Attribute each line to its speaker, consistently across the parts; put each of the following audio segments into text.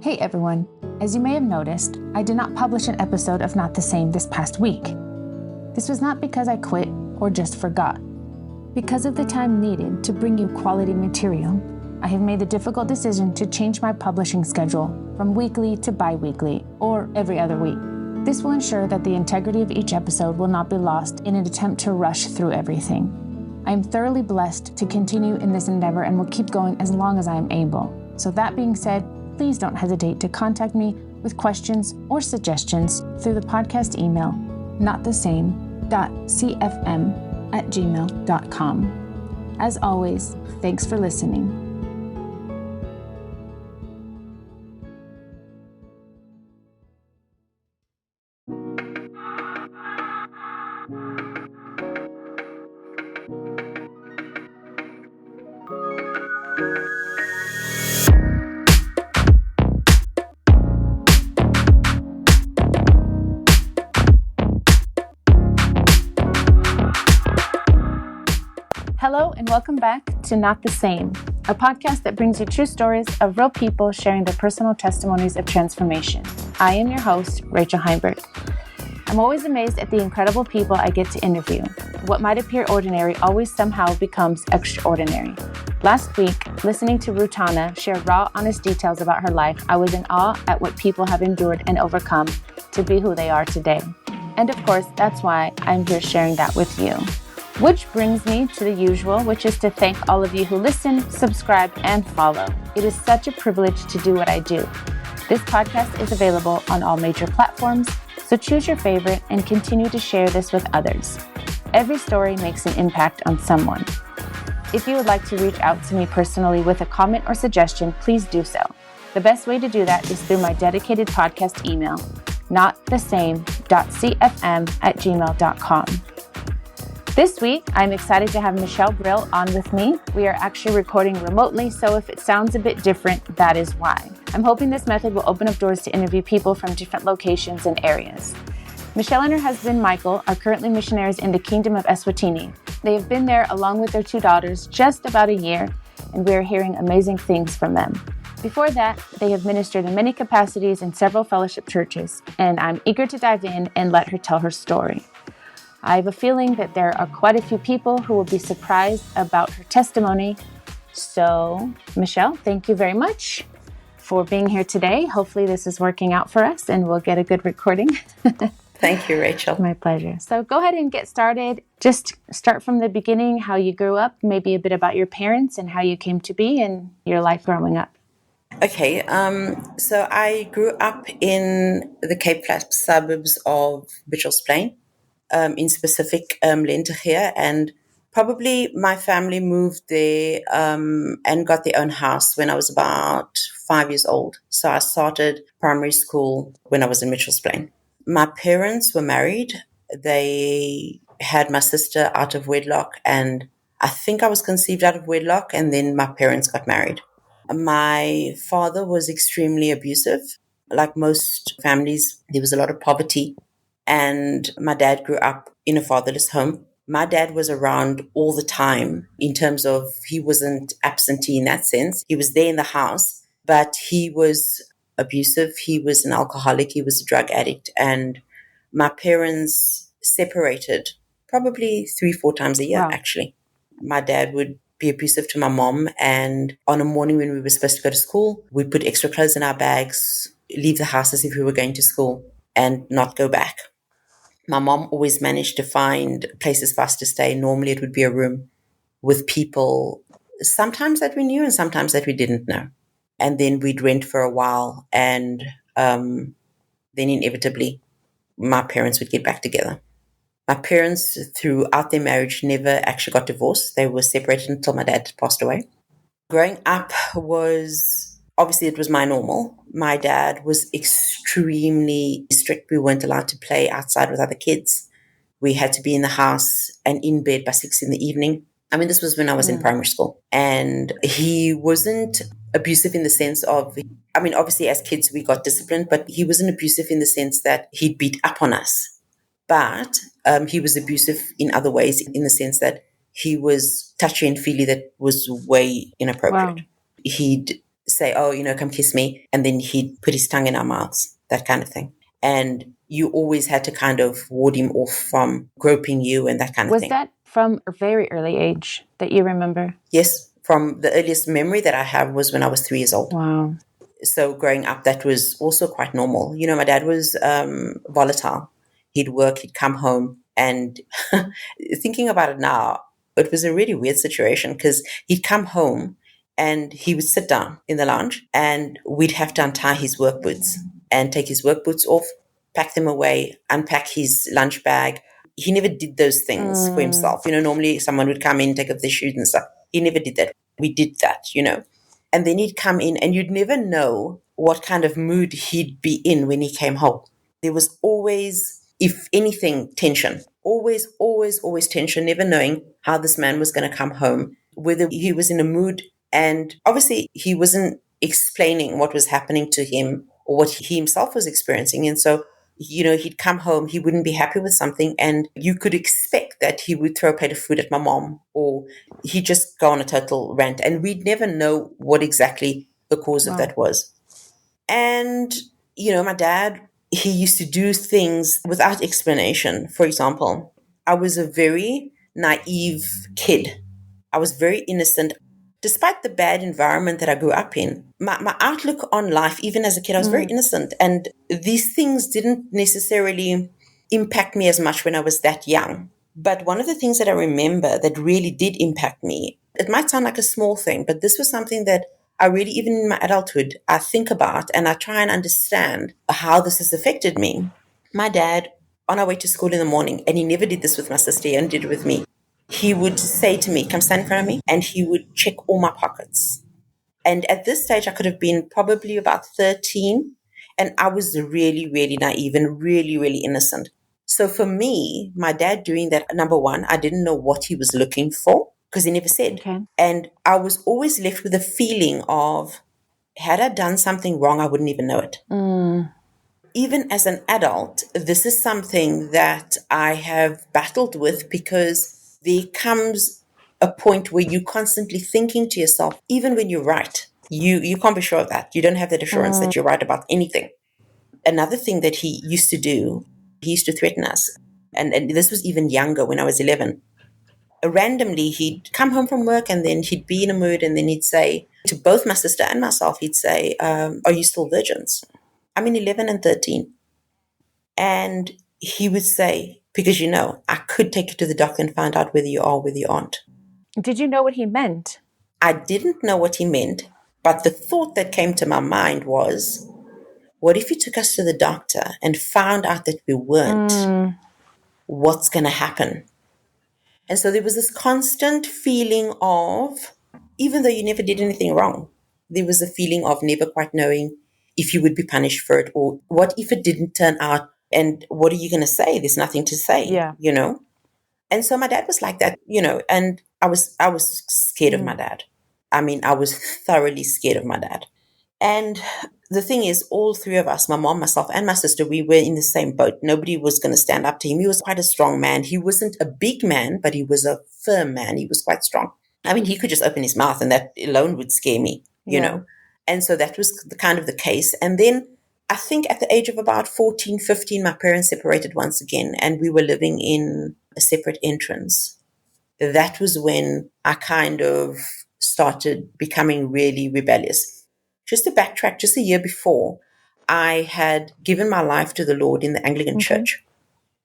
Speaker 1: Hey everyone, as you may have noticed, I did not publish an episode of Not the Same this past week. This was not because I quit or just forgot. Because of the time needed to bring you quality material, I have made the difficult decision to change my publishing schedule from weekly to bi-weekly or every other week. This will ensure that the integrity of each episode will not be lost in an attempt to rush through everything. I am thoroughly blessed to continue in this endeavor and will keep going as long as I am able. So that being said, please don't hesitate to contact me with questions or suggestions through the podcast email, notthesame.cfm@gmail.com. As always, thanks for listening. Hello and welcome back to Not the Same, a podcast that brings you true stories of real people sharing their personal testimonies of transformation. I am your host, Rachel Heinberg. I'm always amazed at the incredible people I get to interview. What might appear ordinary always somehow becomes extraordinary. Last week, listening to Rutana share raw, honest details about her life, I was in awe at what people have endured and overcome to be who they are today. And of course, that's why I'm here sharing that with you. Which brings me to the usual, which is to thank all of you who listen, subscribe, and follow. It is such a privilege to do what I do. This podcast is available on all major platforms, so choose your favorite and continue to share this with others. Every story makes an impact on someone. If you would like to reach out to me personally with a comment or suggestion, please do so. The best way to do that is through my dedicated podcast email, notthesame.cfm@gmail.com. This week, I'm excited to have Michele Brill on with me. We are actually recording remotely, so if it sounds a bit different, that is why. I'm hoping this method will open up doors to interview people from different locations and areas. Michele and her husband, Michael, are currently missionaries in the Kingdom of Eswatini. They have been there along with their two daughters just about a year, and we are hearing amazing things from them. Before that, they have ministered in many capacities in several fellowship churches, and I'm eager to dive in and let her tell her story. I have a feeling that there are quite a few people who will be surprised about her testimony. So, Michele, thank you very much for being here today. Hopefully this is working out for us and we'll get a good recording.
Speaker 2: Thank you, Rachel.
Speaker 1: My pleasure. So go ahead and get started. Just start from the beginning, how you grew up, maybe a bit about your parents and how you came to be and your life growing up.
Speaker 2: Okay, so I grew up in the Cape Flats suburbs of Mitchell's Plain. In specific, Lentegeur, and probably my family moved there and got their own house when I was about 5 years old. So I started primary school when I was in Mitchell's Plain. My parents were married. They had my sister out of wedlock, and I think I was conceived out of wedlock, and then my parents got married. My father was extremely abusive. Like most families, there was a lot of poverty. And my dad grew up in a fatherless home. My dad was around all the time in terms of he wasn't absentee in that sense. He was there in the house, but he was abusive. He was an alcoholic. He was a drug addict. And my parents separated probably 3-4 times a year, actually. My dad would be abusive to my mom. And on a morning when we were supposed to go to school, we'd put extra clothes in our bags, leave the house as if we were going to school, and not go back. My mom always managed to find places for us to stay. Normally it would be a room with people, sometimes that we knew and sometimes that we didn't know. And then we'd rent for a while, and then inevitably my parents would get back together. My parents, throughout their marriage, never actually got divorced. They were separated until my dad passed away. Growing up obviously it was my normal. My dad was extremely strict. We weren't allowed to play outside with other kids. We had to be in the house and in bed by 6 p.m. I mean, this was when I was in primary school. And he wasn't abusive in the sense of, obviously as kids we got disciplined, but he wasn't abusive in the sense that he'd beat up on us. But he was abusive in other ways, in the sense that he was touchy and feely that was way inappropriate. Wow. He'd say say, oh, come kiss me. And then he'd put his tongue in our mouths, that kind of thing. And you always had to kind of ward him off from groping you and that kind of thing.
Speaker 1: Was that from a very early age that you remember?
Speaker 2: Yes. From the earliest memory that I have was when I was 3 years old.
Speaker 1: Wow.
Speaker 2: So growing up, that was also quite normal. My dad was volatile. He'd work, he'd come home. And thinking about it now, it was a really weird situation because he'd come home and he would sit down in the lounge and we'd have to untie his work boots and take his work boots off, pack them away, unpack his lunch bag. He never did those things for himself. Normally someone would come in, take off their shoes and stuff. He never did that. We did that, And then he'd come in and you'd never know what kind of mood he'd be in when he came home. There was always, if anything, tension. Always, always, always tension, never knowing how this man was going to come home, whether he was in a mood. And obviously he wasn't explaining what was happening to him or what he himself was experiencing. And so, he'd come home, he wouldn't be happy with something, and you could expect that he would throw a plate of food at my mom, or he'd just go on a total rant. And we'd never know what exactly the cause of that was. And, my dad, he used to do things without explanation. For example, I was a very naive kid. I was very innocent. Despite the bad environment that I grew up in, my outlook on life, even as a kid, I was very innocent. And these things didn't necessarily impact me as much when I was that young. But one of the things that I remember that really did impact me, it might sound like a small thing, but this was something that I really, even in my adulthood, I think about and I try and understand how this has affected me. My dad, on our way to school in the morning, and he never did this with my sister, he only did it with me, he would say to me, come stand in front of me, and he would check all my pockets. And at this stage, I could have been probably about 13, and I was really, really naive and really, really innocent. So for me, my dad doing that, number one, I didn't know what he was looking for because he never said.
Speaker 1: Okay.
Speaker 2: And I was always left with a feeling of, had I done something wrong, I wouldn't even know it. Even as an adult, this is something that I have battled with because there comes a point where you're constantly thinking to yourself, even when you're right, you can't be sure of that. You don't have that assurance that you're right about anything. Another thing that he used to do, he used to threaten us. And this was even younger when I was 11. Randomly, he'd come home from work and then he'd be in a mood and then he'd say to both my sister and myself, he'd say, are you still virgins? I'm in 11 and 13. And he would say, because I could take you to the doctor and find out whether you are or whether you aren't.
Speaker 1: Did you know what he meant?
Speaker 2: I didn't know what he meant, but the thought that came to my mind was, what if he took us to the doctor and found out that we weren't? What's going to happen? And so there was this constant feeling of, even though you never did anything wrong, there was a feeling of never quite knowing if you would be punished for it, or what if it didn't turn out, and what are you going to say? There's nothing to say, And so my dad was like that, and I was scared of my dad. I mean, I was thoroughly scared of my dad. And the thing is, all three of us, my mom, myself, and my sister, we were in the same boat. Nobody was going to stand up to him. He was quite a strong man. He wasn't a big man, but he was a firm man. He was quite strong. I mean, he could just open his mouth and that alone would scare me, you know. And so that was the case. And then I think at the age of about 14, 15, my parents separated once again, and we were living in a separate entrance. That was when I kind of started becoming really rebellious. Just to backtrack, just a year before, I had given my life to the Lord in the Anglican Church.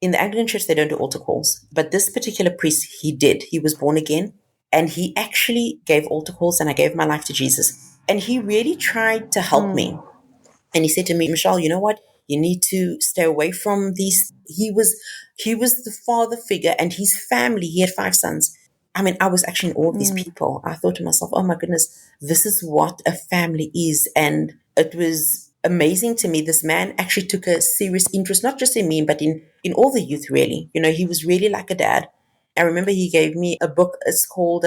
Speaker 2: In the Anglican Church, they don't do altar calls. But this particular priest, he did. He was born again. And he actually gave altar calls, and I gave my life to Jesus. And he really tried to help me. And he said to me, Michele, you know what? You need to stay away from these. He was the father figure, and his family, he had 5 sons. I mean, I was actually in awe of these people. I thought to myself, oh my goodness, this is what a family is. And it was amazing to me. This man actually took a serious interest, not just in me, but in all the youth, really. He was really like a dad. I remember he gave me a book. It's called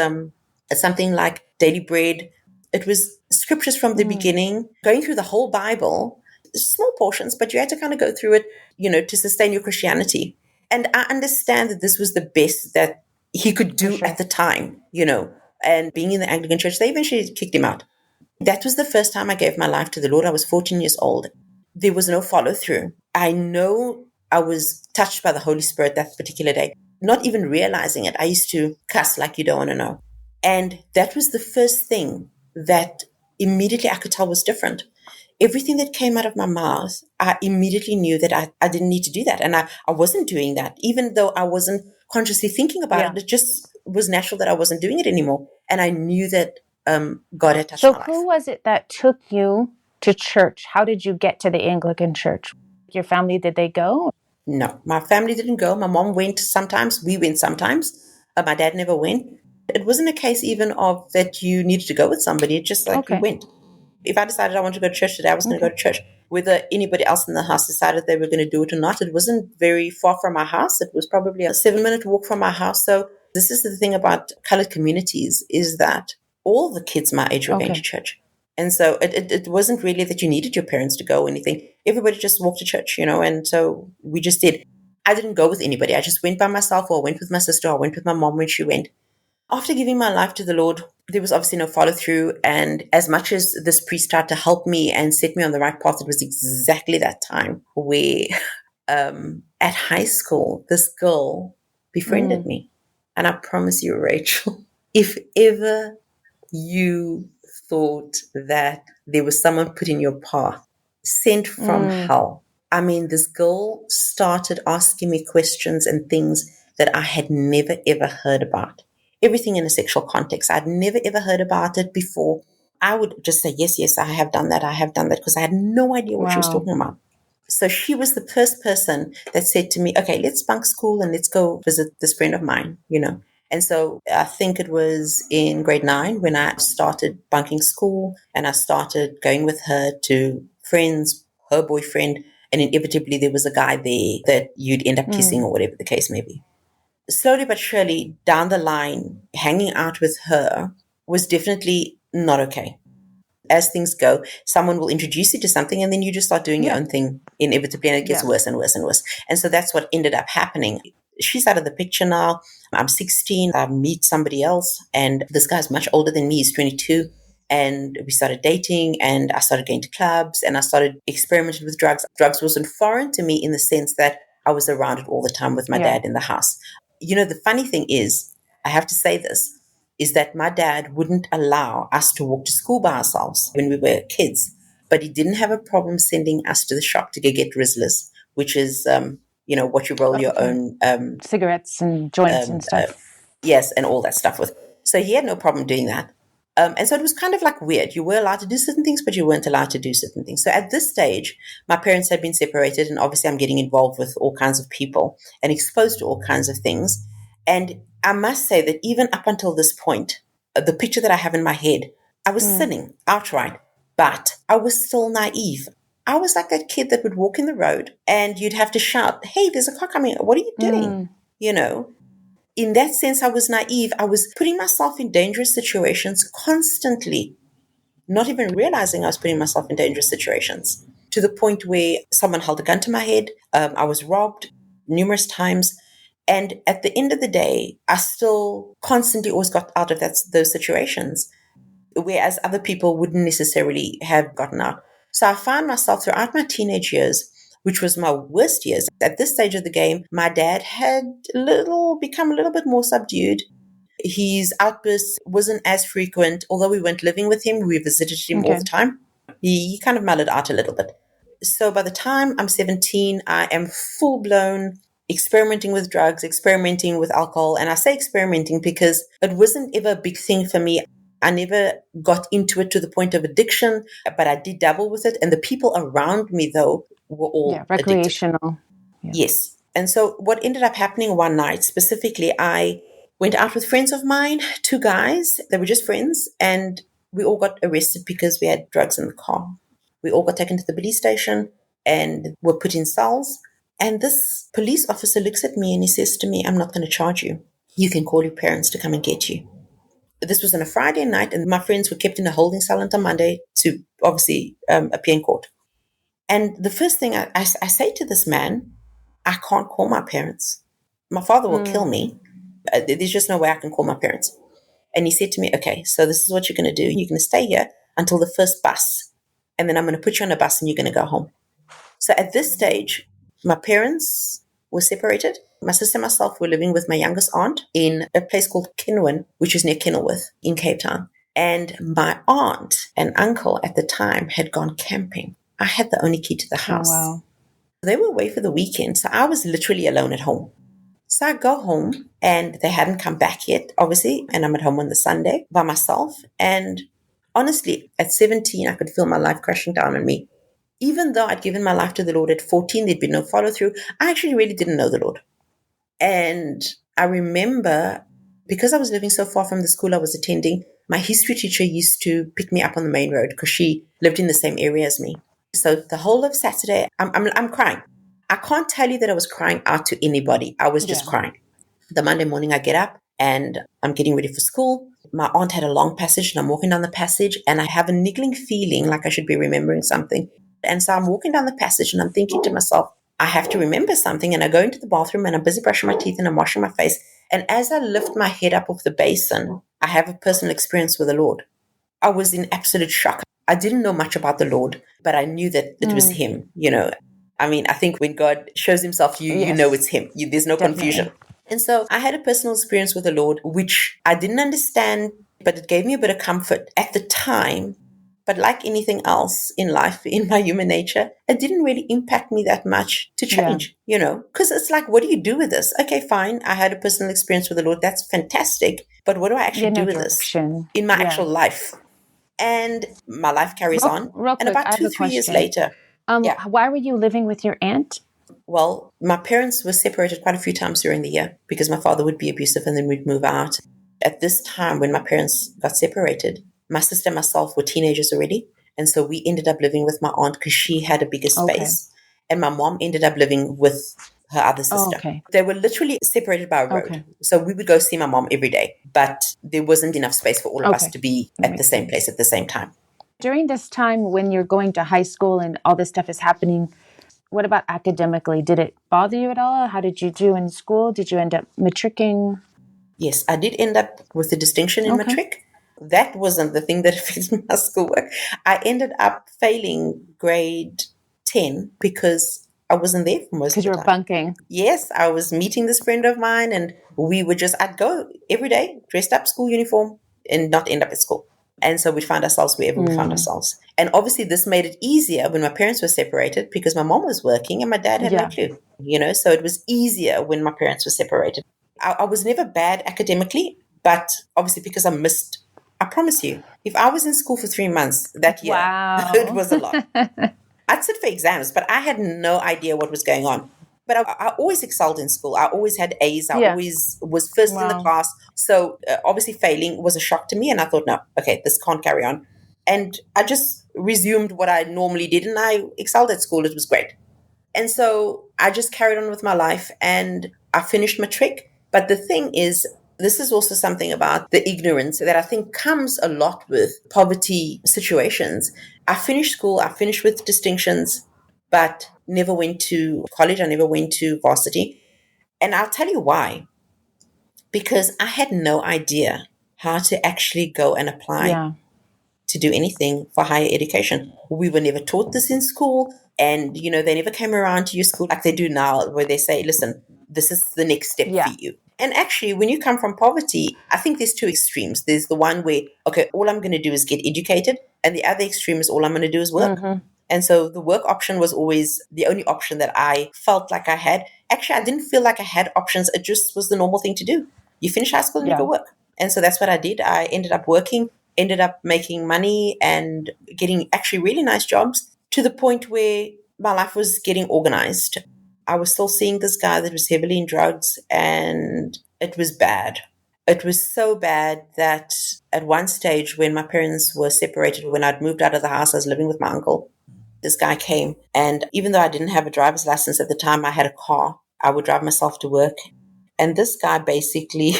Speaker 2: something like Daily Bread. It was scriptures from the beginning, going through the whole Bible, small portions, but you had to kind of go through it, to sustain your Christianity. And I understand that this was the best that he could do at the time, and being in the Anglican Church, they eventually kicked him out. That was the first time I gave my life to the Lord. I was 14 years old. There was no follow through. I know I was touched by the Holy Spirit that particular day, not even realizing it. I used to cuss like you don't want to know. And that was the first thing that immediately I could tell was different. Everything that came out of my mouth, I immediately knew that I didn't need to do that. And I wasn't doing that, even though I wasn't consciously thinking about it. It just was natural that I wasn't doing it anymore. And I knew that God had touched my life.
Speaker 1: So who was it that took you to church? How did you get to the Anglican church? Your family, did they go?
Speaker 2: No, my family didn't go. My mom went sometimes. We went sometimes. My dad never went. It wasn't a case even of that you needed to go with somebody. It's just like we went. If I decided I wanted to go to church today, I was going to go to church. Whether anybody else in the house decided they were going to do it or not, it wasn't very far from our house. It was probably a 7-minute walk from our house. So this is the thing about colored communities, is that all the kids my age were going to church. And so it wasn't really that you needed your parents to go or anything. Everybody just walked to church, and so we just did. I didn't go with anybody. I just went by myself, or I went with my sister, or I went with my mom when she went. After giving my life to the Lord, there was obviously no follow through. And as much as this priest tried to help me and set me on the right path, it was exactly that time where at high school, this girl befriended me. And I promise you, Rachel, if ever you thought that there was someone put in your path, sent from hell. I mean, this girl started asking me questions and things that I had never, ever heard about. Everything in a sexual context. I'd never, ever heard about it before. I would just say, yes, I have done that, because I had no idea what she was talking about. So she was the first person that said to me, okay, let's bunk school and let's go visit this friend of mine, And so I think it was in grade 9 when I started bunking school, and I started going with her to friends, her boyfriend, and inevitably there was a guy there that you'd end up kissing or whatever the case may be. Slowly but surely down the line, hanging out with her was definitely not okay. As things go, someone will introduce you to something and then you just start doing your own thing inevitably, and it gets worse and worse and worse. And so that's what ended up happening. She's out of the picture now. I'm 16. I meet somebody else, and this guy's much older than me. He's 22. And we started dating, and I started going to clubs, and I started experimenting with drugs. Drugs wasn't foreign to me in the sense that I was around it all the time with my dad in the house. The funny thing is, I have to say this, is that my dad wouldn't allow us to walk to school by ourselves when we were kids, but he didn't have a problem sending us to the shop to go get Rizzlers, which is, what you roll your own
Speaker 1: cigarettes and joints and stuff.
Speaker 2: Yes, and all that stuff with. So he had no problem doing that. And so it was kind of like weird. You were allowed to do certain things, but you weren't allowed to do certain things. So at this stage, my parents had been separated, and obviously I'm getting involved with all kinds of people and exposed to all kinds of things. And I must say that even up until this point, the picture that I have in my head, I was sinning outright, but I was still naive. I was like that kid that would walk in the road and you'd have to shout, hey, there's a car coming. What are you doing? In that sense, I was naive. I was putting myself in dangerous situations constantly, not even realizing I was putting myself in dangerous situations, to the point where someone held a gun to my head. I was robbed numerous times. And at the end of the day, I still constantly always got out of those situations, whereas other people wouldn't necessarily have gotten out. So I found myself throughout my teenage years, which was my worst years. At this stage of the game, my dad had become a little bit more subdued. His outbursts wasn't as frequent. Although we weren't living with him, we visited him all the time. He kind of mellowed out a little bit. So by the time I'm 17, I am full-blown experimenting with drugs, experimenting with alcohol. And I say experimenting because it wasn't ever a big thing for me. I never got into it to the point of addiction, but I did dabble with it. And the people around me, though, were all
Speaker 1: recreational.
Speaker 2: Yes. And so what ended up happening one night, specifically, I went out with friends of mine, 2 guys. They were just friends. And we all got arrested because we had drugs in the car. We all got taken to the police station and were put in cells. And this police officer looks at me and he says to me, I'm not going to charge you. You can call your parents to come and get you. This was on a Friday night, and my friends were kept in a holding cell until Monday to obviously appear in court. And the first thing I say to this man, I can't call my parents. My father will kill me. There's just no way I can call my parents. And he said to me, okay, so this is what you're going to do. You're going to stay here until the first bus. And then I'm going to put you on a bus and you're going to go home. So at this stage, my parents were separated. My sister and myself were living with my youngest aunt in a place called Kinwin, which is near Kenilworth in Cape Town. And my aunt and uncle at the time had gone camping. I had the only key to the house.
Speaker 1: Oh, wow.
Speaker 2: They were away for the weekend, so I was literally alone at home. So I go home and they hadn't come back yet, obviously, and I'm at home on the Sunday by myself. And honestly, at 17, I could feel my life crashing down on me. Even though I'd given my life to the Lord at 14, there'd been no follow through. I actually really didn't know the Lord. And I remember, because I was living so far from the school I was attending, my history teacher used to pick me up on the main road because she lived in the same area as me. So the whole of Saturday, I'm crying. I can't tell you that I was crying out to anybody. I was just crying. The Monday morning I get up and I'm getting ready for school. My aunt had a long passage and I'm walking down the passage and I have a niggling feeling like I should be remembering something. And so I'm walking down the passage and I'm thinking to myself, I have to remember something. And I go into the bathroom and I'm busy brushing my teeth and I'm washing my face. And as I lift my head up off the basin, I have a personal experience with the Lord. I was in absolute shock. I didn't know much about the Lord, but I knew that it was Him, I mean, I think when God shows Himself to you, you know it's Him. There's no confusion. And so I had a personal experience with the Lord, which I didn't understand, but it gave me a bit of comfort at the time. But like anything else in life, in my human nature, it didn't really impact me that much to change, because it's like, what do you do with this? Okay, fine. I had a personal experience with the Lord. That's fantastic. But what do I actually do with this in my actual life? And my life carries on.
Speaker 1: Real quick,
Speaker 2: and about 2-3 years later.
Speaker 1: Why were you living with your aunt?
Speaker 2: Well, my parents were separated quite a few times during the year because my father would be abusive and then we'd move out. At this time, when my parents got separated, my sister and myself were teenagers already. And so we ended up living with my aunt because she had a bigger space. And my mom ended up living with her other sister. They were literally separated by a road. So we would go see my mom every day, but there wasn't enough space for all of us to be at the same place at the same time.
Speaker 1: During this time when you're going to high school and all this stuff is happening, what about academically? Did it bother you at all? How did you do in school? Did you end up matricking?
Speaker 2: Yes, I did end up with a distinction in matric. That wasn't the thing that affected my schoolwork. I ended up failing grade 10 because I wasn't there for most of the time.
Speaker 1: Because you were bunking.
Speaker 2: Yes, I was meeting this friend of mine and I'd go every day, dressed up, school uniform, and not end up at school. And so we'd find ourselves wherever we found ourselves. And obviously this made it easier when my parents were separated because my mom was working and my dad had no clue, so it was easier when my parents were separated. I was never bad academically, but obviously because I promise you, if I was in school for 3 months that year, it was a lot. I'd sit for exams, but I had no idea what was going on. But I always excelled in school. I always had A's. I always was first in the class. So obviously failing was a shock to me. And I thought, no, okay, this can't carry on. And I just resumed what I normally did. And I excelled at school. It was great. And so I just carried on with my life and I finished matric. But the thing is, this is also something about the ignorance that I think comes a lot with poverty situations. I finished school. I finished with distinctions, but never went to college. I never went to varsity. And I'll tell you why. Because I had no idea how to actually go and apply to do anything for higher education. We were never taught this in school. And, they never came around to your school like they do now, where they say, listen, this is the next step for you. And actually, when you come from poverty, I think there's two extremes. There's the one where, okay, all I'm going to do is get educated. And the other extreme is all I'm going to do is work. And so the work option was always the only option that I felt like I had. Actually, I didn't feel like I had options. It just was the normal thing to do. You finish high school and you go work. And so that's what I did. I ended up working, ended up making money and getting actually really nice jobs to the point where my life was getting organized. I was still seeing this guy that was heavily in drugs and it was bad. It was so bad that at one stage when my parents were separated, when I'd moved out of the house, I was living with my uncle. This guy came and even though I didn't have a driver's license at the time, I had a car. I would drive myself to work. And this guy basically,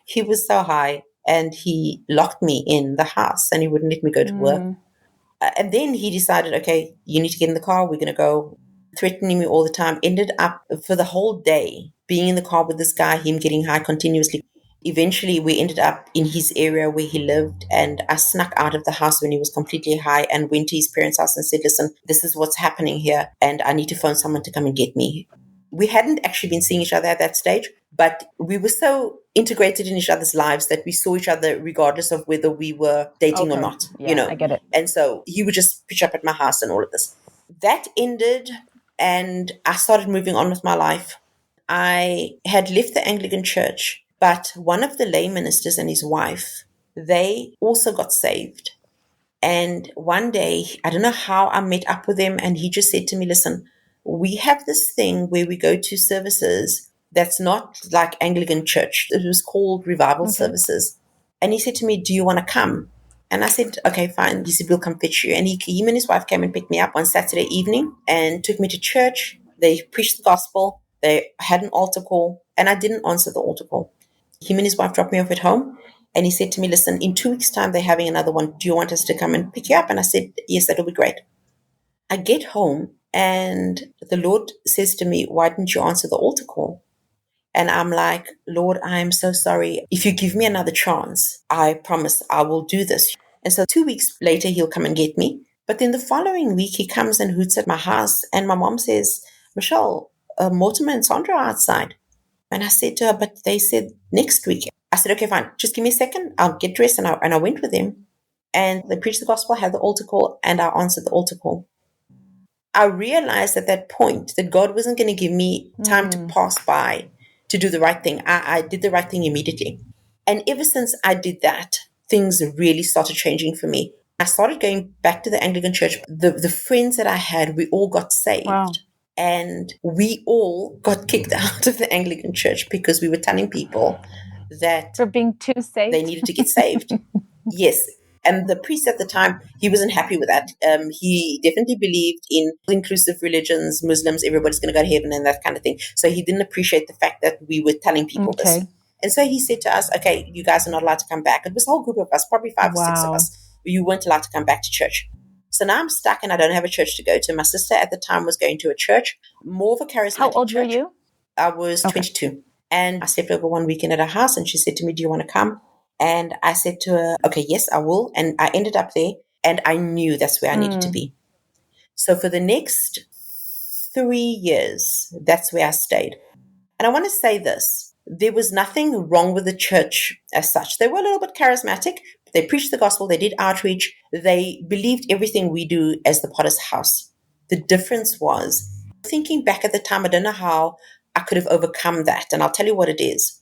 Speaker 2: he was so high and he locked me in the house and he wouldn't let me go to work. And then he decided, okay, you need to get in the car. We're going to go, threatening me all the time. Ended up for the whole day being in the car with this guy, him getting high continuously. Eventually, we ended up in his area where he lived, and I snuck out of the house when he was completely high and went to his parents' house and said, listen, this is what's happening here, and I need to phone someone to come and get me. We hadn't actually been seeing each other at that stage, but we were so integrated in each other's lives that we saw each other regardless of whether we were dating or not,
Speaker 1: Yeah, I get it.
Speaker 2: And so he would just pitch up at my house and all of this. That ended, and I started moving on with my life. I had left the Anglican Church, but one of the lay ministers and his wife, they also got saved. And one day, I don't know how I met up with him, and he just said to me, listen, we have this thing where we go to services that's not like Anglican Church. It was called revival services. And he said to me, do you want to come? And I said, okay, fine. He said, we'll come fetch you. And him and his wife came and picked me up one Saturday evening and took me to church. They preached the gospel. They had an altar call, and I didn't answer the altar call. Him and his wife dropped me off at home, and he said to me, listen, in 2 weeks' time, they're having another one. Do you want us to come and pick you up? And I said, yes, that'll be great. I get home, and the Lord says to me, why didn't you answer the altar call? And I'm like, Lord, I am so sorry. If you give me another chance, I promise I will do this. And so 2 weeks later, he'll come and get me. But then the following week, he comes and hoots at my house. And my mom says, Michele, Mortimer and Sandra are outside. And I said to her, but they said next week. I said, okay, fine. Just give me a second. I'll get dressed. And I went with them. And they preached the gospel, had the altar call, and I answered the altar call. I realized at that point that God wasn't going to give me time to pass by to do the right thing. I did the right thing immediately. And ever since I did that, things really started changing for me. I started going back to the Anglican Church. The friends that I had, we all got saved.
Speaker 1: Wow.
Speaker 2: And we all got kicked out of the Anglican Church because we were telling people that
Speaker 1: For being too safe.
Speaker 2: they needed to get saved. Yes. And the priest at the time, he wasn't happy with that. He definitely believed in inclusive religions, Muslims, everybody's going to go to heaven and that kind of thing. So he didn't appreciate the fact that we were telling people this. And so he said to us, okay, you guys are not allowed to come back. It was a whole group of us, probably 5 or 6 of us. You weren't allowed to come back to church. So now I'm stuck and I don't have a church to go to. My sister at the time was going to a church, more of a charismatic church.
Speaker 1: How old were you?
Speaker 2: I was 22. And I slept over one weekend at her house, and she said to me, do you want to come? And I said to her, okay, yes, I will. And I ended up there, and I knew that's where I needed to be. So for the next 3 years, that's where I stayed. And I want to say this. There was nothing wrong with the church as such. They were a little bit charismatic. They preached the gospel. They did outreach. They believed everything we do as the Potter's House. The difference was, thinking back at the time, I don't know how I could have overcome that. And I'll tell you what it is.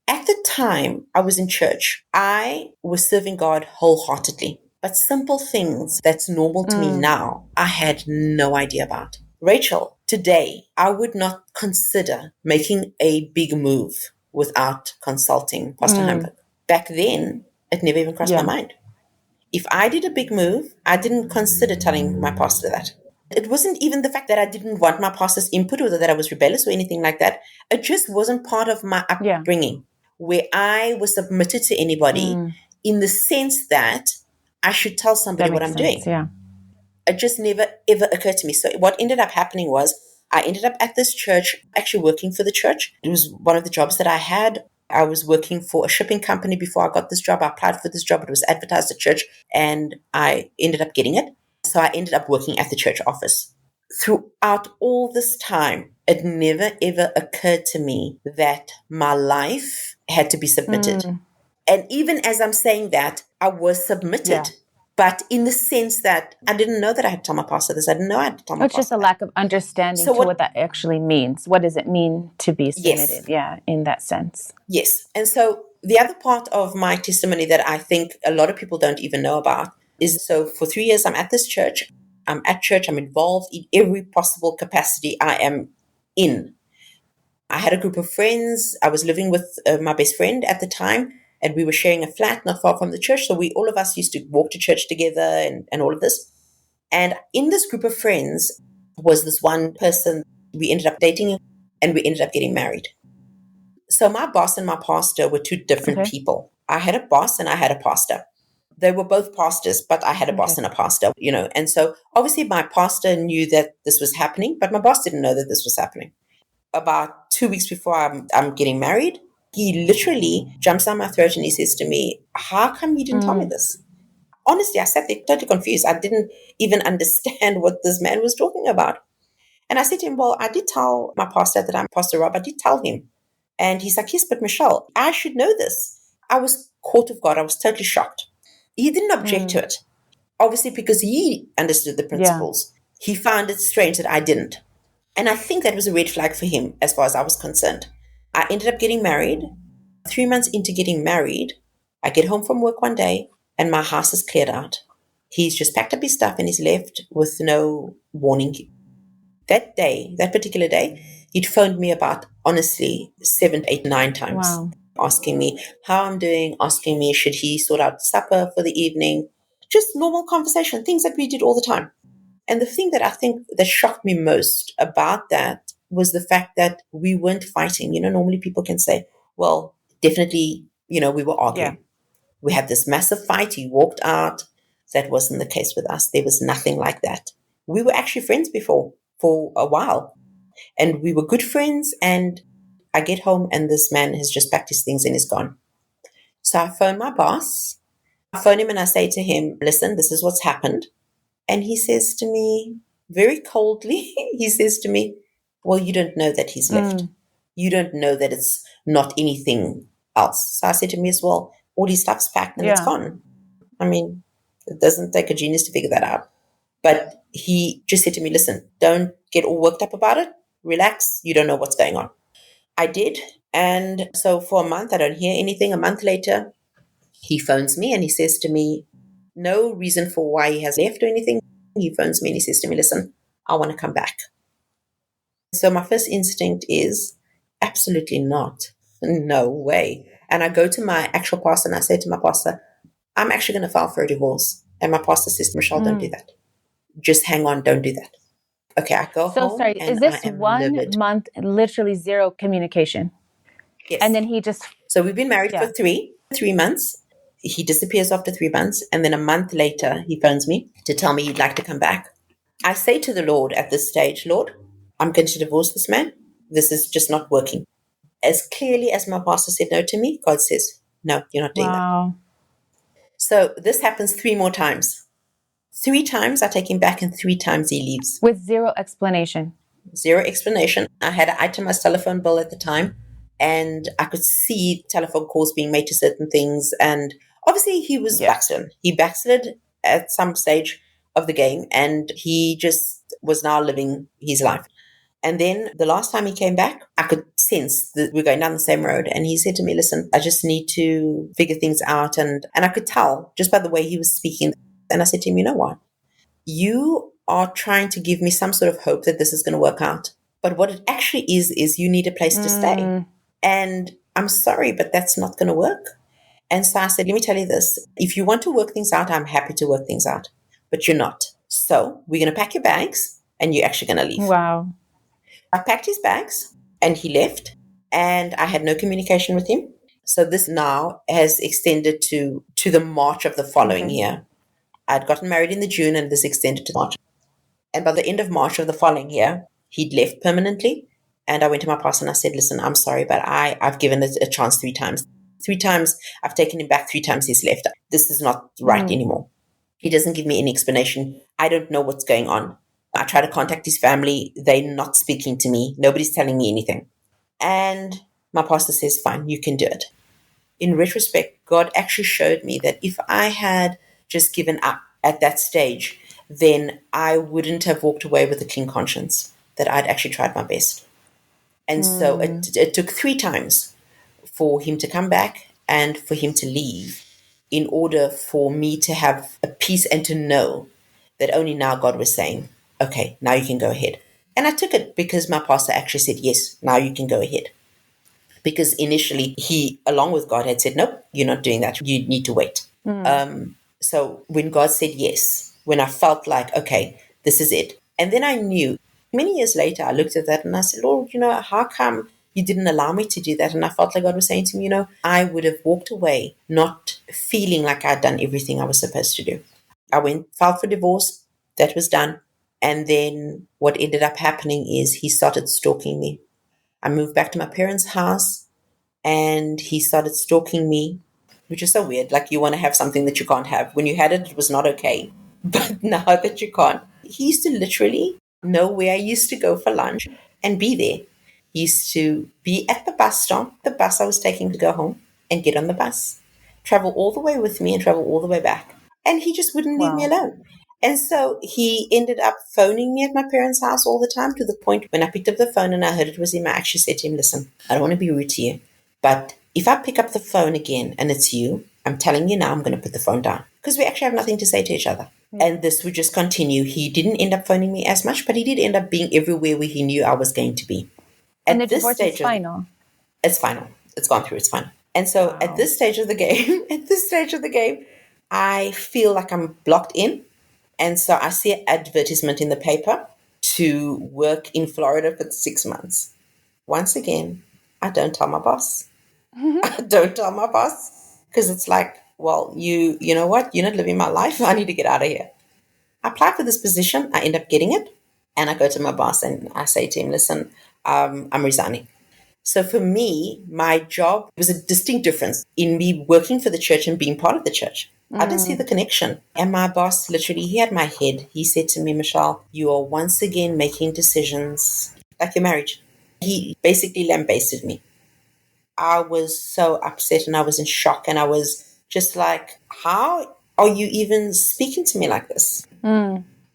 Speaker 2: At the time I was in church, I was serving God wholeheartedly. But simple things that's normal to me now, I had no idea about. Rachel, today, I would not consider making a big move without consulting Pastor Heimberg. Back then, it never even crossed my mind. If I did a big move, I didn't consider telling my pastor that. It wasn't even the fact that I didn't want my pastor's input or that I was rebellious or anything like that. It just wasn't part of my upbringing where I was submitted to anybody in the sense that I should tell somebody what I'm doing.
Speaker 1: Yeah.
Speaker 2: It just never, ever occurred to me. So what ended up happening was I ended up at this church, actually working for the church. It was one of the jobs that I had. I was working for a shipping company before I got this job. I applied for this job. It was advertised at church, and I ended up getting it. So I ended up working at the church office. Throughout all this time, it never, ever occurred to me that my life had to be submitted. And even as I'm saying that, I was submitted. But in the sense that I didn't know that I had to tell my pastor this. I didn't know I had to tell my pastor.
Speaker 1: It's just a lack of understanding to what that actually means. What does it mean to be submitted? Yeah, in that sense.
Speaker 2: Yes. And so the other part of my testimony that I think a lot of people don't even know about is, so for 3 years, I'm at this church. I'm at church. I'm involved in every possible capacity I am in. I had a group of friends. I was living with my best friend at the time, and we were sharing a flat not far from the church. So all of us used to walk to church together and all of this. And in this group of friends was this one person. We ended up dating, and we ended up getting married. So my boss and my pastor were two different people. I had a boss and I had a pastor. They were both pastors, but I had a boss and a pastor, And so obviously my pastor knew that this was happening, but my boss didn't know that this was happening. About 2 weeks before I'm getting married, He literally jumps down my throat and he says to me, how come you didn't tell me this? Honestly, I sat there totally confused. I didn't even understand what this man was talking about. And I said to him, well, I did tell my pastor that I'm Pastor Rob. I did tell him. And he's like, yes, but Michele, I should know this. I was caught off guard. I was totally shocked. He didn't object to it, obviously because he understood the principles. He found it strange that I didn't. And I think that was a red flag for him as far as I was concerned. I ended up getting married. 3 months into getting married, I get home from work one day and my house is cleared out. He's just packed up his stuff and he's left with no warning. That day, that particular day, he'd phoned me about, honestly, 7, 8, 9 times, asking me how I'm doing, asking me should he sort out supper for the evening. Just normal conversation, things that we did all the time. And the thing that I think that shocked me most about that was the fact that we weren't fighting. Normally people can say, well, definitely, we were arguing. Yeah. We had this massive fight. He walked out. That wasn't the case with us. There was nothing like that. We were actually friends before for a while. And we were good friends. And I get home and this man has just packed his things and is gone. So I phone my boss. I phone him and I say to him, listen, this is what's happened. And he says to me, very coldly, he says to me, well, you don't know that he's left. You don't know that it's not anything else. So I said to him as well, all his stuff's packed and it's gone. I mean, it doesn't take a genius to figure that out. But he just said to me, listen, don't get all worked up about it. Relax. You don't know what's going on. I did. And so for a month, I don't hear anything. A month later, he phones me and he says to me, no reason for why he has left or anything. He phones me and he says to me, listen, I want to come back. So my first instinct is absolutely not. No way. And I go to my actual pastor and I say to my pastor, I'm actually going to file for a divorce. And my pastor says, Michele, don't do that. Just hang on. Don't do that. Okay, I go home.
Speaker 1: So sorry, is this 1 month, literally zero communication?
Speaker 2: Yes.
Speaker 1: And then he just...
Speaker 2: So we've been married for 3 months. He disappears after 3 months. And then a month later, he phones me to tell me he'd like to come back. I say to the Lord at this stage, Lord, I'm going to divorce this man. This is just not working. As clearly as my pastor said no to me, God says, no, you're not doing that. So this happens 3 more times. 3 times I take him back and 3 times he leaves.
Speaker 1: With zero explanation.
Speaker 2: Zero explanation. I had an itemized telephone bill at the time and I could see telephone calls being made to certain things. And obviously he was backslidden. He backslid at some stage of the game and he just was now living his life. And then the last time he came back, I could sense that we're going down the same road. And he said to me, listen, I just need to figure things out. And I could tell just by the way he was speaking. And I said to him, you know what? You are trying to give me some sort of hope that this is going to work out. But what it actually is you need a place to stay. And I'm sorry, but that's not going to work. And so I said, let me tell you this. If you want to work things out, I'm happy to work things out. But you're not. So we're going to pack your bags and you're actually going to leave.
Speaker 1: Wow.
Speaker 2: I packed his bags and he left and I had no communication with him. So this now has extended to the March of the following year. I'd gotten married in the June and this extended to March. And by the end of March of the following year, he'd left permanently. And I went to my pastor and I said, listen, I'm sorry, but I've given it a chance 3 times. 3 times I've taken him back, 3 times he's left. This is not right anymore. He doesn't give me any explanation. I don't know what's going on. I try to contact his family. They're not speaking to me. Nobody's telling me anything. And my pastor says, fine, you can do it. In retrospect, God actually showed me that if I had just given up at that stage, then I wouldn't have walked away with a clean conscience, that I'd actually tried my best. And so it took 3 times for him to come back and for him to leave in order for me to have a peace and to know that only now God was saying, okay, now you can go ahead. And I took it because my pastor actually said, yes, now you can go ahead. Because initially he, along with God, had said, nope, you're not doing that. You need to wait. So when God said yes, when I felt like, okay, this is it. And then I knew, many years later, I looked at that and I said, Lord, how come you didn't allow me to do that? And I felt like God was saying to me, I would have walked away not feeling like I'd done everything I was supposed to do. I filed for divorce. That was done. And then what ended up happening is he started stalking me. I moved back to my parents' house and he started stalking me, which is so weird. Like, you want to have something that you can't have. When you had it, it was not okay. But now that you can't, he used to literally know where I used to go for lunch and be there. He used to be at the bus stop, the bus I was taking to go home, and get on the bus, travel all the way with me and travel all the way back. And he just wouldn't leave me
Speaker 1: Wow.
Speaker 2: alone. And so he ended up phoning me at my parents' house all the time, to the point when I picked up the phone and I heard it was him, I actually said to him, listen, I don't want to be rude to you, but if I pick up the phone again and it's you, I'm telling you now, I'm going to put the phone down, because we actually have nothing to say to each other. Yeah. And this would just continue. He didn't end up phoning me as much, but he did end up being everywhere where he knew I was going to be.
Speaker 1: And the divorce is final.
Speaker 2: It's final. It's gone through. It's final. And so
Speaker 1: Wow.
Speaker 2: at this stage of the game, I feel like I'm blocked in. And so I see an advertisement in the paper to work in Florida for 6 months. Once again, I don't tell my boss. I don't tell my boss, because it's like, well, you know what? You're not living my life. I need to get out of here. I apply for this position. I end up getting it. And I go to my boss and I say to him, listen, I'm resigning. So for me, my job was a distinct difference in me working for the church and being part of the church. I didn't see the connection. And my boss, literally, he had my head. He said to me, Michele, you are once again making decisions like your marriage. He basically lambasted me. I was so upset and I was in shock, and I was just like, how are you even speaking to me like this?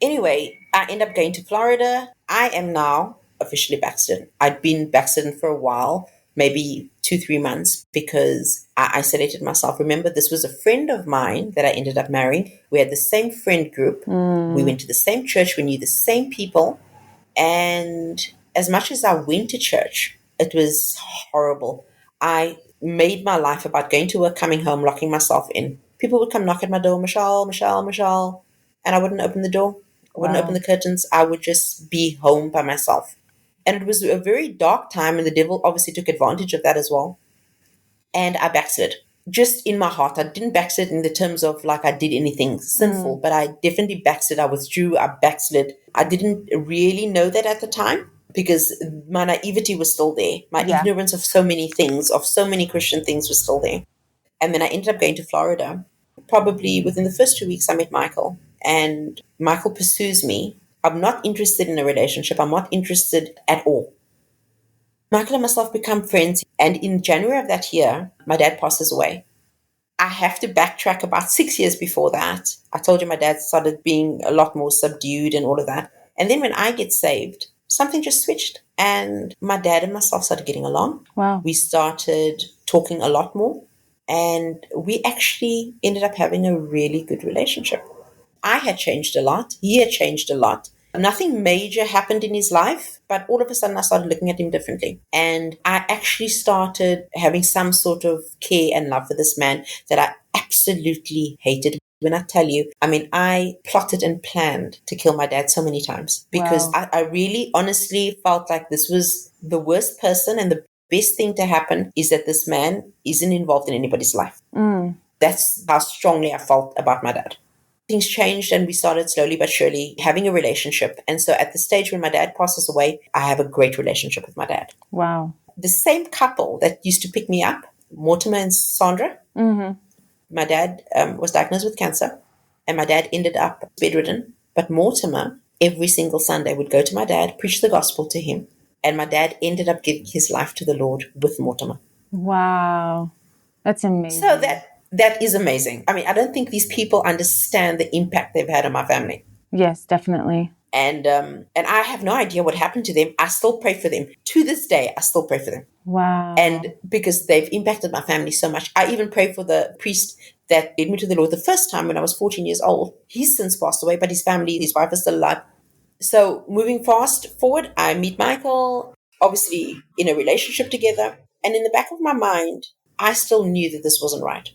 Speaker 2: Anyway, I end up going to Florida. I am now officially backslidden. I'd been backslidden for a while, maybe 2-3 months, because I isolated myself. Remember, this was a friend of mine that I ended up marrying. We had the same friend group. We went to the same church. We knew the same people. And as much as I went to church, it was horrible. I made my life about going to work, coming home, locking myself in. People would come knock at my door, Michele, Michele, Michele, and I wouldn't open the door. I wouldn't open the curtains. I would just be home by myself. And it was a very dark time, and the devil obviously took advantage of that as well. And I backslid. Just in my heart, I didn't backslid in the terms of like I did anything sinful, but I definitely backslid. I withdrew, I backslid. I didn't really know that at the time, because my naivety was still there. My ignorance of so many things, of so many Christian things, was still there. And then I ended up going to Florida. Probably within the first 2 weeks, I met Michael. And Michael pursues me. I'm not interested in a relationship. I'm not interested at all. Michael and myself become friends. And in January of that year, my dad passes away. I have to backtrack about 6 years before that. I told you my dad started being a lot more subdued and all of that. And then when I get saved, something just switched. And my dad and myself started getting along.
Speaker 1: Wow.
Speaker 2: We started talking a lot more. And we actually ended up having a really good relationship. I had changed a lot. He had changed a lot. Nothing major happened in his life, but all of a sudden I started looking at him differently. And I actually started having some sort of care and love for this man that I absolutely hated. When I tell you, I mean, I plotted and planned to kill my dad so many times, because I really honestly felt like this was the worst person, and the best thing to happen is that this man isn't involved in anybody's life. That's how strongly I felt about my dad. Things changed, and we started slowly but surely having a relationship. And so at the stage when my dad passes away, I have a great relationship with my dad.
Speaker 1: Wow.
Speaker 2: The same couple that used to pick me up, Mortimer and Sandra, my dad was diagnosed with cancer, and my dad ended up bedridden. But Mortimer, every single Sunday, would go to my dad, preach the gospel to him, and my dad ended up giving his life to the Lord with Mortimer.
Speaker 1: Wow. That's amazing.
Speaker 2: So that is amazing. I mean, I don't think these people understand the impact they've had on my family.
Speaker 1: Yes, definitely.
Speaker 2: And I have no idea what happened to them. I still pray for them. To this day, I still pray for them.
Speaker 1: Wow.
Speaker 2: And because they've impacted my family so much. I even pray for the priest that led me to the Lord the first time when I was 14 years old. He's since passed away, but his family, his wife is still alive. So moving fast forward, I meet Michael, obviously in a relationship together. And in the back of my mind, I still knew that this wasn't right.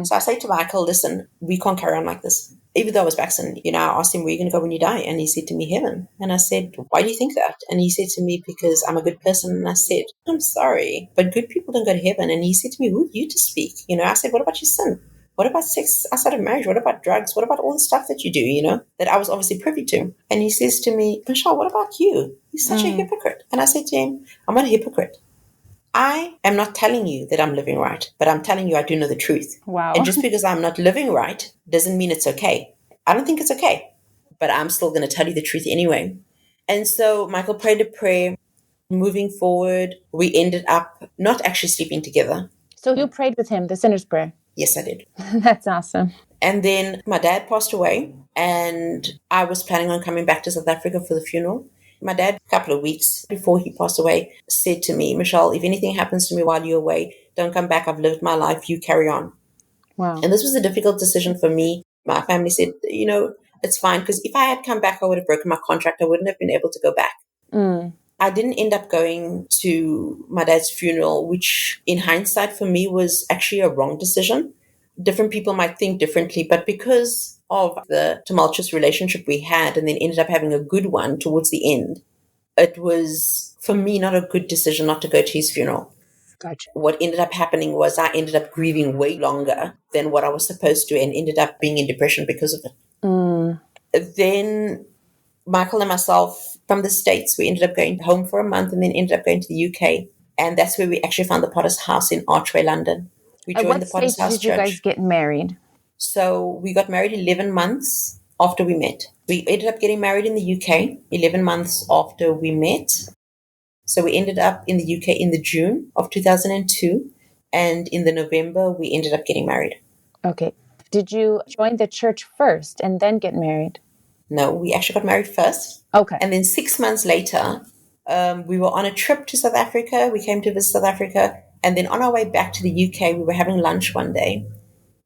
Speaker 2: So I say to Michael, listen, we can't carry on like this. Even though I was vaccinated, I asked him, where are you going to go when you die? And he said to me, heaven. And I said, why do you think that? And he said to me, because I'm a good person. And I said, I'm sorry, but good people don't go to heaven. And he said to me, who are you to speak? I said, what about your sin? What about sex outside of marriage? What about drugs? What about all the stuff that you do, that I was obviously privy to? And he says to me, Michele, what about you? You're such a hypocrite. And I said to him, I'm not a hypocrite. I am not telling you that I'm living right, but I'm telling you I do know the truth.
Speaker 1: Wow.
Speaker 2: And just because I'm not living right doesn't mean it's okay. I don't think it's okay, but I'm still going to tell you the truth anyway. And so Michael prayed a prayer. Moving forward, we ended up not actually sleeping together.
Speaker 1: So you prayed with him, the sinner's prayer?
Speaker 2: Yes, I did.
Speaker 1: That's awesome.
Speaker 2: And then my dad passed away, and I was planning on coming back to South Africa for the funeral. My dad, a couple of weeks before he passed away, said to me, Michele, if anything happens to me while you're away, don't come back. I've lived my life. You carry on.
Speaker 1: Wow.
Speaker 2: And this was a difficult decision for me. My family said, it's fine, because if I had come back, I would have broken my contract. I wouldn't have been able to go back. I didn't end up going to my dad's funeral, which in hindsight for me was actually a wrong decision. Different people might think differently, but because of the tumultuous relationship we had and then ended up having a good one towards the end, it was, for me, not a good decision not to go to his funeral.
Speaker 1: Gotcha.
Speaker 2: What ended up happening was I ended up grieving way longer than what I was supposed to and ended up being in depression because of it. Then Michael and myself from the States, we ended up going home for a month and then ended up going to the UK. And that's where we actually found the Potter's House in Archway, London. We
Speaker 1: At
Speaker 2: joined
Speaker 1: what
Speaker 2: the Potter's
Speaker 1: stage
Speaker 2: House
Speaker 1: did you guys
Speaker 2: Church.
Speaker 1: get married?
Speaker 2: So we got married 11 months after we met. We ended up getting married in the UK 11 months after we met. So we ended up in the UK in the June of 2002. And in the November, we ended up getting married.
Speaker 1: Okay. Did you join the church first and then get married?
Speaker 2: No, we actually got married first.
Speaker 1: Okay.
Speaker 2: And then 6 months later, we were on a trip to South Africa. We came to visit South Africa. And then on our way back to the UK, we were having lunch one day.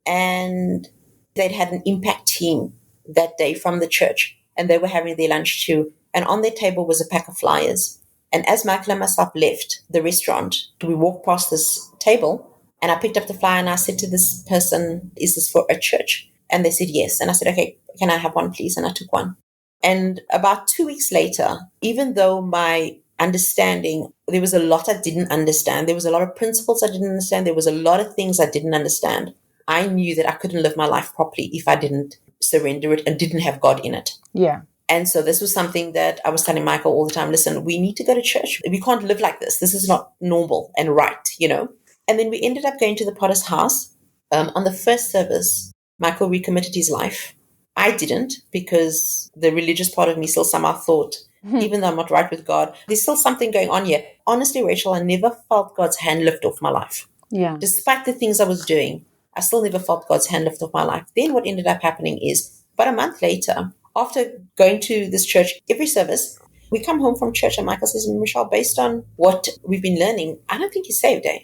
Speaker 2: And they'd had an impact team that day from the church. And they were having their lunch too. And on their table was a pack of flyers. And as Michael and myself left the restaurant, we walked past this table. And I picked up the flyer and I said to this person, is this for a church? And they said yes. And I said, okay, can I have one, please? And I took one. And about 2 weeks later, even though my understanding, there was a lot I didn't understand. There was a lot of principles I didn't understand. There was a lot of things I didn't understand. I knew that I couldn't live my life properly if I didn't surrender it and didn't have God in it.
Speaker 1: Yeah.
Speaker 2: And so this was something that I was telling Michael all the time, listen, we need to go to church. We can't live like this. This is not normal and right, And then we ended up going to the Potter's House. On the first service, Michael recommitted his life. I didn't, because the religious part of me still somehow thought, even though I'm not right with God, there's still something going on here. Honestly, Rachel, I never felt God's hand lift off my life.
Speaker 1: Yeah.
Speaker 2: Despite the things I was doing, I still never felt God's hand lift off my life. Then what ended up happening is, about a month later, after going to this church every service, we come home from church and Michael says, Michele, based on what we've been learning, I don't think he's saved, eh?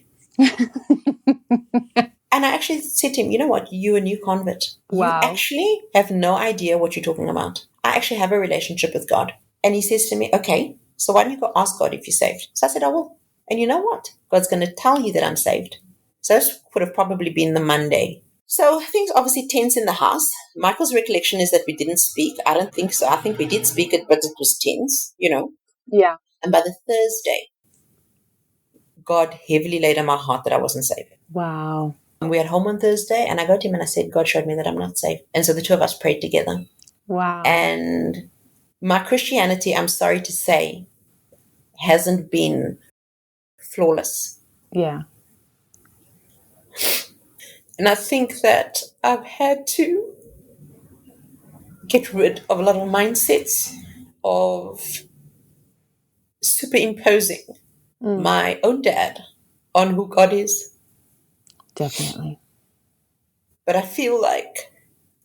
Speaker 2: And I actually said to him, you know what? You're a new convert.
Speaker 1: Wow.
Speaker 2: You actually have no idea what you're talking about. I actually have a relationship with God. And he says to me, okay, so why don't you go ask God if you're saved? So I said, I will. And you know what? God's going to tell you that I'm saved. So this would have probably been the Monday. So things obviously tense in the house. Michael's recollection is that we didn't speak. I don't think so. I think we did speak it, but it was tense,
Speaker 1: Yeah.
Speaker 2: And by the Thursday, God heavily laid on my heart that I wasn't saved.
Speaker 1: Wow.
Speaker 2: We had home on Thursday, and I got him and I said, God showed me that I'm not saved. And so the two of us prayed together.
Speaker 1: Wow.
Speaker 2: And my Christianity, I'm sorry to say, hasn't been flawless.
Speaker 1: Yeah.
Speaker 2: And I think that I've had to get rid of a lot of mindsets of superimposing my own dad on who God is.
Speaker 1: Definitely.
Speaker 2: But I feel like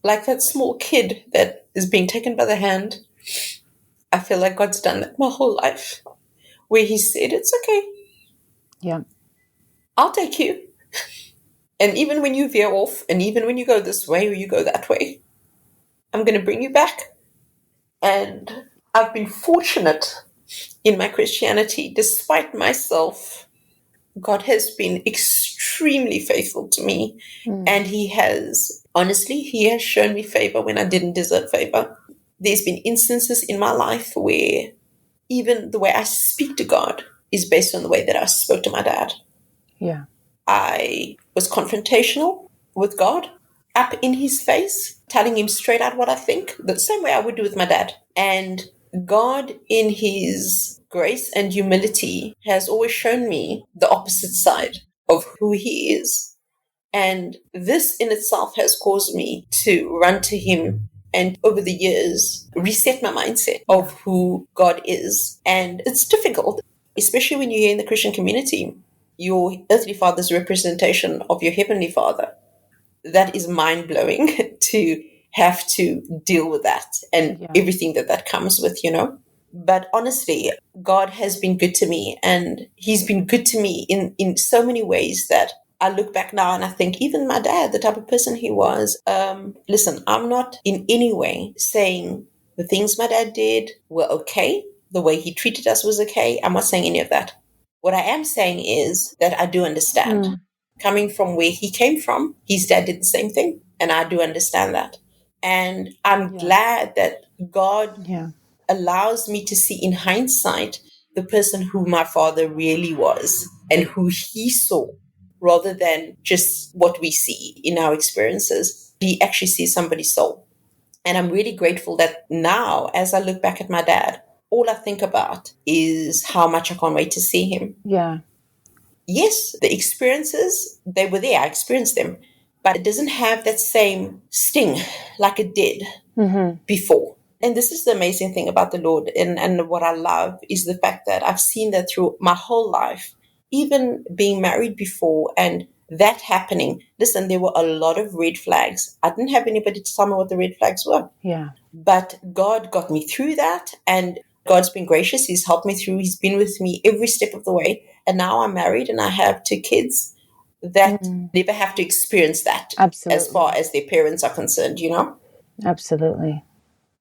Speaker 2: that small kid that is being taken by the hand, I feel like God's done that my whole life, where he said, it's okay.
Speaker 1: Yeah.
Speaker 2: I'll take you. And even when you veer off, and even when you go this way or you go that way, I'm going to bring you back. And I've been fortunate in my Christianity, despite myself. God has been extremely faithful to me. And he has shown me favor when I didn't deserve favor. There's been instances in my life where even the way I speak to God is based on the way that I spoke to my dad.
Speaker 1: Yeah.
Speaker 2: I was confrontational with God, up in his face, telling him straight out what I think, the same way I would do with my dad. And God, in his grace and humility, has always shown me the opposite side of who he is. And this in itself has caused me to run to him and over the years reset my mindset of who God is. And it's difficult, especially when you're here in the Christian community. Your earthly father's representation of your heavenly father. That is mind blowing to have to deal with that and everything that comes with, But honestly, God has been good to me, and he's been good to me in so many ways that I look back now and I think even my dad, the type of person he was, listen, I'm not in any way saying the things my dad did were okay. The way he treated us was okay. I'm not saying any of that. What I am saying is that I do understand. Coming from where he came from, his dad did the same thing. And I do understand that. And I'm glad that God allows me to see in hindsight the person who my father really was and who he saw, rather than just what we see in our experiences. He actually sees somebody's soul. And I'm really grateful that now, as I look back at my dad, all I think about is how much I can't wait to see him.
Speaker 1: Yeah.
Speaker 2: Yes, the experiences, they were there. I experienced them. But it doesn't have that same sting like it did before. And this is the amazing thing about the Lord. And what I love is the fact that I've seen that through my whole life, even being married before and that happening. Listen, there were a lot of red flags. I didn't have anybody to tell me what the red flags were.
Speaker 1: Yeah.
Speaker 2: But God got me through that, and God's been gracious. He's helped me through. He's been with me every step of the way. And now I'm married and I have 2 kids that never have to experience that.
Speaker 1: Absolutely.
Speaker 2: As far as their parents are concerned,
Speaker 1: Absolutely.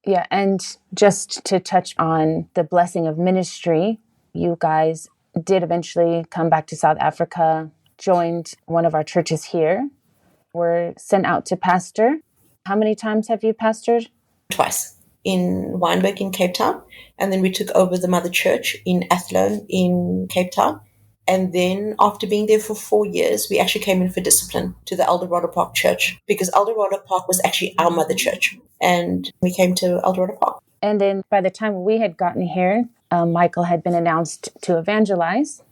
Speaker 1: Yeah, and just to touch on the blessing of ministry, you guys did eventually come back to South Africa, joined one of our churches here, were sent out to pastor. How many times have you pastored?
Speaker 2: Twice. In Wynberg in Cape Town, and then we took over the mother church in Athlone in Cape Town. And then after being there for 4 years, we actually came in for discipline to the Eldorado Park Church, because Eldorado Park was actually our mother church. And we came to Eldorado Park.
Speaker 1: And then by the time we had gotten here, Michael had been announced to evangelize.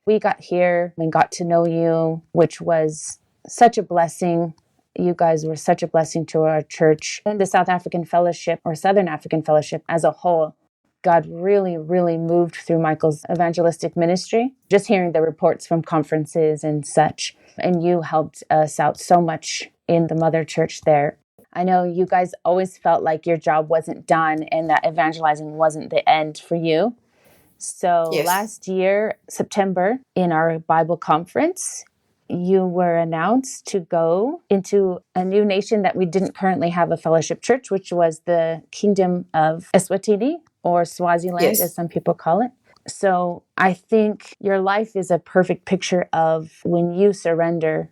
Speaker 1: We got here and got to know you, which was such a blessing. You guys were such a blessing to our church and the South African Fellowship, or Southern African Fellowship as a whole. God really, really moved through Michael's evangelistic ministry, just hearing the reports from conferences and such. And you helped us out so much in the mother church there. I know you guys always felt like your job wasn't done and that evangelizing wasn't the end for you. So last year, September, in our Bible conference, you were announced to go into a new nation that we didn't currently have a fellowship church, which was the Kingdom of Eswatini, or Swaziland, as some people call it. So I think your life is a perfect picture of when you surrender,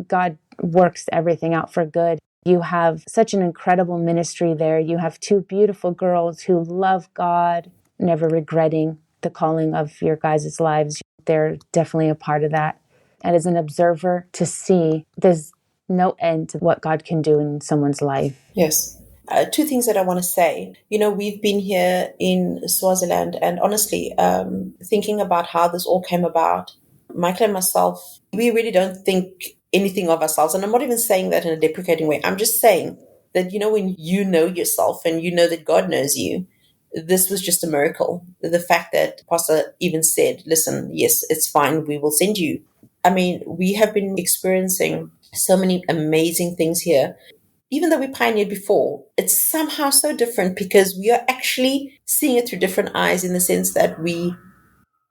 Speaker 1: God works everything out for good. You have such an incredible ministry there. You have 2 beautiful girls who love God, never regretting the calling of your guys' lives. They're definitely a part of that. And as an observer, to see there's no end to what God can do in someone's life.
Speaker 2: Yes. 2 things that I want to say. We've been here in Swaziland, and honestly, thinking about how this all came about, Michael and myself, we really don't think anything of ourselves. And I'm not even saying that in a deprecating way. I'm just saying that, when you know yourself and you know that God knows you, this was just a miracle. The fact that Pastor even said, listen, yes, it's fine. We will send you. I mean, we have been experiencing so many amazing things here. Even though we pioneered before, it's somehow so different because we are actually seeing it through different eyes, in the sense that we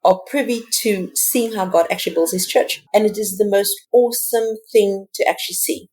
Speaker 2: are privy to seeing how God actually builds his church. And it is the most awesome thing to actually see.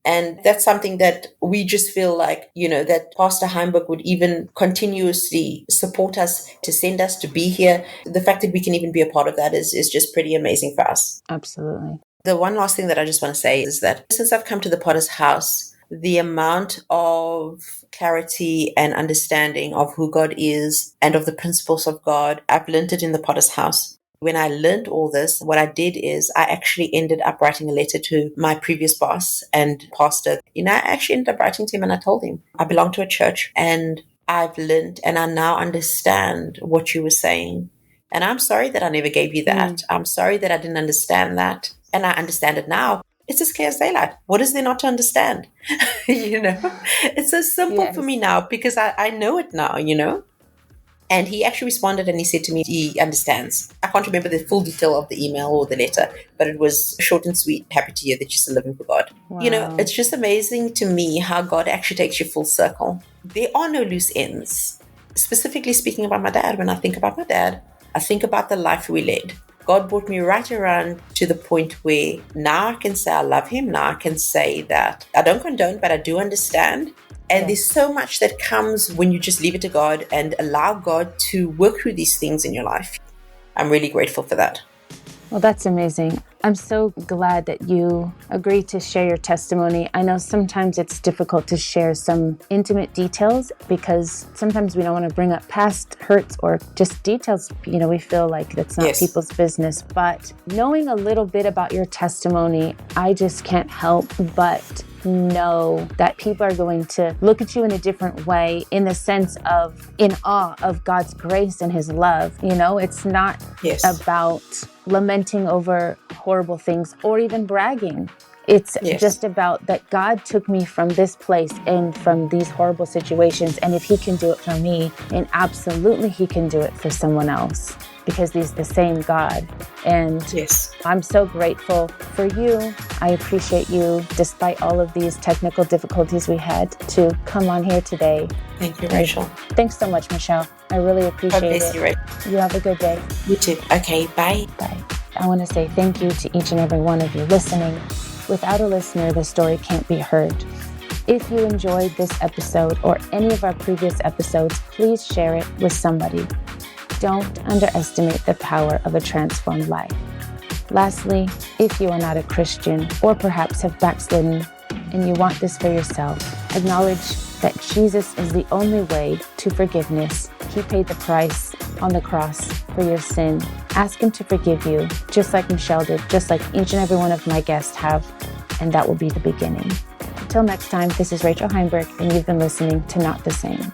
Speaker 2: And that's something that we just feel like, that Pastor Heimberg would even continuously support us, to send us to be here. The fact that we can even be a part of that is just pretty amazing for us.
Speaker 1: Absolutely.
Speaker 2: The one last thing that I just want to say is that since I've come to the Potter's House, the amount of clarity and understanding of who God is and of the principles of God, I've learned it in the Potter's House. When I learned all this, what I did is I actually ended up writing a letter to my previous boss and pastor. I actually ended up writing to him, and I told him I belong to a church and I've learned and I now understand what you were saying. And I'm sorry that I never gave you that. I'm sorry that I didn't understand that. And I understand it now. It's as clear as daylight. What is there not to understand? It's so simple for me now because I know it now, And he actually responded and he said to me, he understands. I can't remember the full detail of the email or the letter, but it was short and sweet. Happy to hear that you're still living for God.
Speaker 1: Wow.
Speaker 2: It's just amazing to me how God actually takes you full circle. There are no loose ends. Specifically speaking about my dad, when I think about my dad, I think about the life we led. God brought me right around to the point where now I can say I love him. Now I can say that I don't condone, but I do understand. And there's so much that comes when you just leave it to God and allow God to work through these things in your life. I'm really grateful for that.
Speaker 1: Well, that's amazing. I'm so glad that you agreed to share your testimony. I know sometimes it's difficult to share some intimate details because sometimes we don't want to bring up past hurts or just details. We feel like it's not people's business. But knowing a little bit about your testimony, I just can't help but know that people are going to look at you in a different way in the sense of in awe of God's grace and his love. It's not about lamenting over horrible things or even bragging. It's just about that God took me from this place and from these horrible situations. And if he can do it for me, and absolutely he can do it for someone else because he's the same God. And I'm so grateful for you. I appreciate you, despite all of these technical difficulties we had, to come on here today.
Speaker 2: Thank you, Rachel.
Speaker 1: Thanks so much, Michele. I really appreciate it.
Speaker 2: God bless you, Rachel.
Speaker 1: You have a good day.
Speaker 2: You too. Okay, bye.
Speaker 1: Bye. I want to say thank you to each and every one of you listening. Without a listener, the story can't be heard. If you enjoyed this episode or any of our previous episodes, please share it with somebody. Don't underestimate the power of a transformed life. Lastly, if you are not a Christian or perhaps have backslidden and you want this for yourself, acknowledge that Jesus is the only way to forgiveness. He paid the price on the cross for your sin. Ask him to forgive you, just like Michele did, just like each and every one of my guests have, and that will be the beginning. Until next time, this is Rachel Heimberg, and you've been listening to Not the Same.